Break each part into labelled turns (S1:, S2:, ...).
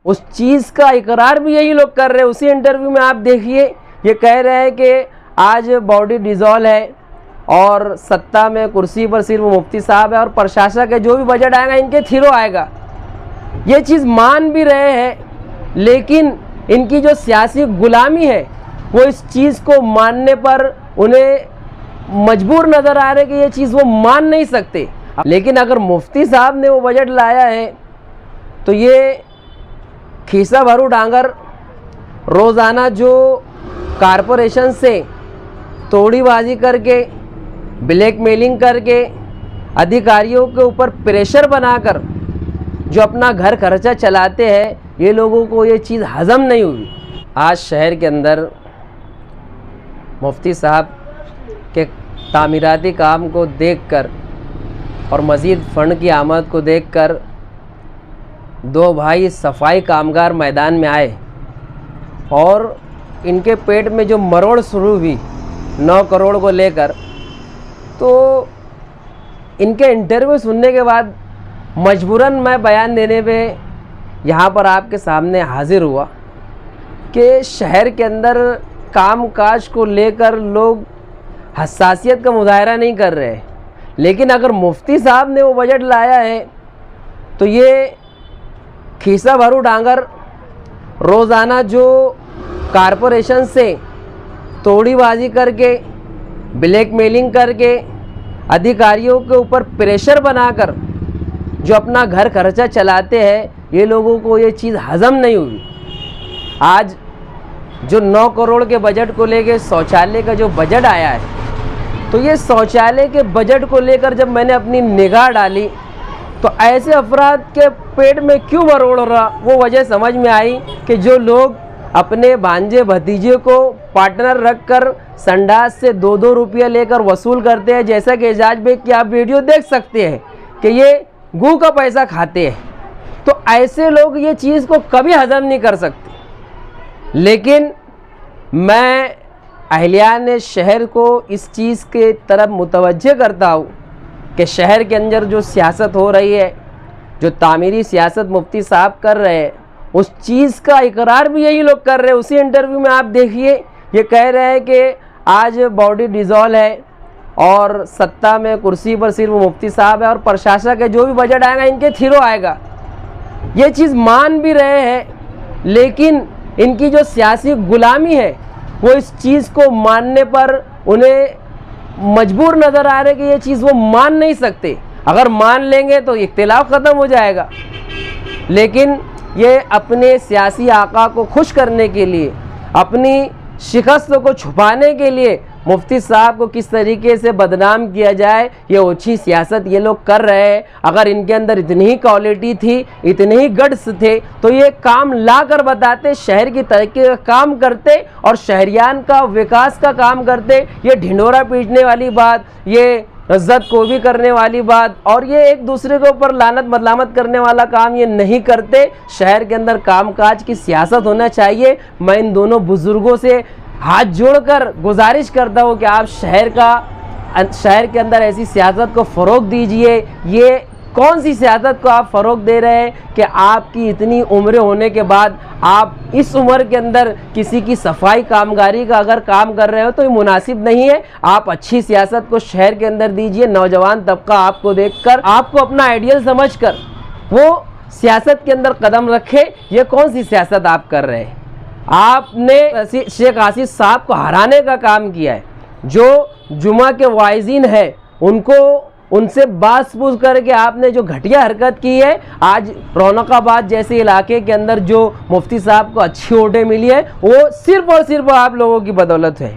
S1: उस चीज़ का इकरार भी यही लोग कर रहे हैं। उसी इंटरव्यू में आप देखिए, ये कह रहे हैं कि आज बॉडी डिसॉल्व है और सत्ता में कुर्सी पर सिर्फ मुफ्ती साहब है और प्रशासन के जो भी बजट आएगा इनके थ्रू आएगा। ये चीज़ मान भी रहे हैं, लेकिन इनकी जो सियासी गुलामी है वो इस चीज़ को मानने पर उन्हें मजबूर नज़र आ रहे कि ये चीज़ वो मान नहीं सकते। लेकिन अगर मुफ्ती साहब ने वो बजट लाया है तो ये खीसा भरू डांगर रोज़ाना जो कारपोरेशन से तोड़ीबाजी करके, ब्लैकमेलिंग करके, अधिकारियों के ऊपर प्रेशर बनाकर जो अपना घर खर्चा चलाते हैं, ये लोगों को ये चीज़ हज़म नहीं हुई। आज शहर के अंदर मुफ्ती साहब के तामीराती काम को देखकर और मज़ीद फ़ंड की आमद को देखकर दो भाई सफाई कामगार मैदान में आए और इनके पेट में जो मरोड़ शुरू हुई 9 करोड़ को लेकर, तो इनके इंटरव्यू सुनने के बाद मजबूरन मैं बयान देने पे यहाँ पर आपके सामने हाजिर हुआ कि शहर के अंदर काम काज को लेकर लोग हसासियत का मुजाहरा नहीं कर रहे। लेकिन अगर मुफ्ती साहब ने वो बजट लाया है तो ये खीसा भरू डांगर रोज़ाना जो कारपोरेशन से तोड़ीबाजी करके, ब्लैकमेलिंग करके, अधिकारियों के ऊपर प्रेशर बनाकर जो अपना घर खर्चा चलाते हैं, ये लोगों को ये चीज़ हज़म नहीं हुई। आज जो 9 करोड़ के बजट को लेकर शौचालय का जो बजट आया है, तो ये शौचालय के बजट को लेकर जब मैंने अपनी निगाह डाली तो ऐसे अफराद के पेट में क्यों मरोड़ रहा, वो वजह समझ में आई कि जो लोग अपने भांजे भतीजे को पार्टनर रखकर संडास से 2-2 रुपया लेकर वसूल करते हैं, जैसा कि एजाज बेग की आप वीडियो देख सकते हैं कि ये गू का पैसा खाते हैं। तो ऐसे लोग ये चीज़ को कभी हजम नहीं कर सकते। लेकिन मैं अहलियान शहर को इस चीज़ के तरफ मुतवज्जे करता हूँ कि शहर के अंदर जो सियासत हो रही है, जो तामीरी सियासत मुफ्ती साहब कर रहे हैं, उस चीज़ का इकरार भी यही लोग कर रहे हैं। उसी इंटरव्यू में आप देखिए, ये कह रहे हैं कि आज बॉडी डिसॉल्व है और सत्ता में कुर्सी पर सिर्फ मुफ्ती साहब है और प्रशासन के जो भी बजट आएगा इनके थ्रू आएगा। ये चीज़ मान भी रहे हैं, लेकिन इनकी जो सियासी गुलामी है वो इस चीज़ को मानने पर उन्हें मजबूर नज़र आ रहे कि ये चीज़ वो मान नहीं सकते। अगर मान लेंगे तो इख्तिलाफ ख़त्म हो जाएगा। लेकिन ये अपने सियासी आका को खुश करने के लिए, अपनी शिकस्त को छुपाने के लिए मुफ्ती साहब को किस तरीके से बदनाम किया जाए, ये ओछी सियासत ये लोग कर रहे हैं। अगर इनके अंदर इतनी ही क्वालिटी थी, इतने ही गट्स थे, तो ये काम ला कर बताते, शहर की तरक्की का काम करते और शहरियान का विकास का काम करते। ये ढिंढोरा पीटने वाली बात, ये इज्जत को भी करने वाली बात और ये एक दूसरे के ऊपर लानत मलामत करने वाला काम ये नहीं करते। शहर के अंदर कामकाज की सियासत होना चाहिए। मैं इन दोनों बुजुर्गों से हाथ जोड़कर गुजारिश करता हूँ कि आप शहर के अंदर ऐसी सियासत को फ़रोग दीजिए। ये कौन सी सियासत को आप फ़रोग दे रहे हैं कि आपकी इतनी उम्र होने के बाद आप इस उम्र के अंदर किसी की सफाई कामगारी का अगर काम कर रहे हो तो ये मुनासिब नहीं है। आप अच्छी सियासत को शहर के अंदर दीजिए। नौजवान तबका आपको देखकर, आपको अपना आइडियल समझकर वो सियासत के अंदर कदम रखे। ये कौन सी सियासत आप कर रहे हैं? आपने शेख आसिफ साहब को हराने का काम किया है। जो जुमा के वाइज़ीन है उनसे बात पूछ करके आपने जो घटिया हरकत की है, आज रौनकाबाद जैसे इलाके के अंदर जो मुफ्ती साहब को अच्छी वोटें मिली है वो सिर्फ और सिर्फ आप लोगों की बदौलत है।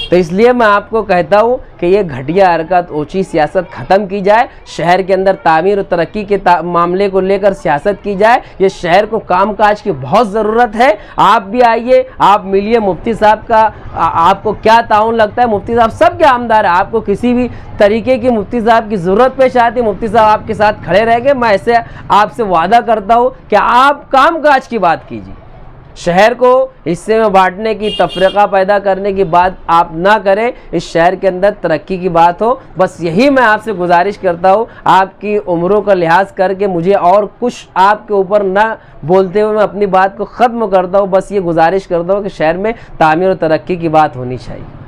S1: तो इसलिए मैं आपको कहता हूँ कि ये घटिया हरकत, ओछी सियासत ख़त्म की जाए। शहर के अंदर तामीर और तरक्की के मामले को लेकर सियासत की जाए। ये शहर को कामकाज की बहुत ज़रूरत है। आप भी आइए, आप मिलिए मुफ्ती साहब का। आपको क्या ताउन लगता है? मुफ्ती साहब सबके आमदार है। आपको किसी भी तरीके की मुफ्ती साहब की ज़रूरत पेश आती है, मुफ्ती साहब आपके साथ खड़े रहेंगे। मैं ऐसे आपसे वादा करता हूँ कि आप कामकाज की बात कीजिए। शहर को हिस्से में बांटने की, तफरीका पैदा करने की बात आप ना करें। इस शहर के अंदर तरक्की की बात हो। बस यही मैं आपसे गुजारिश करता हूँ। आपकी उम्रों का लिहाज करके मुझे और कुछ आपके ऊपर ना बोलते हुए मैं अपनी बात को ख़त्म करता हूँ। बस ये गुजारिश करता हूँ कि शहर में तामीर और तरक्की की बात होनी चाहिए।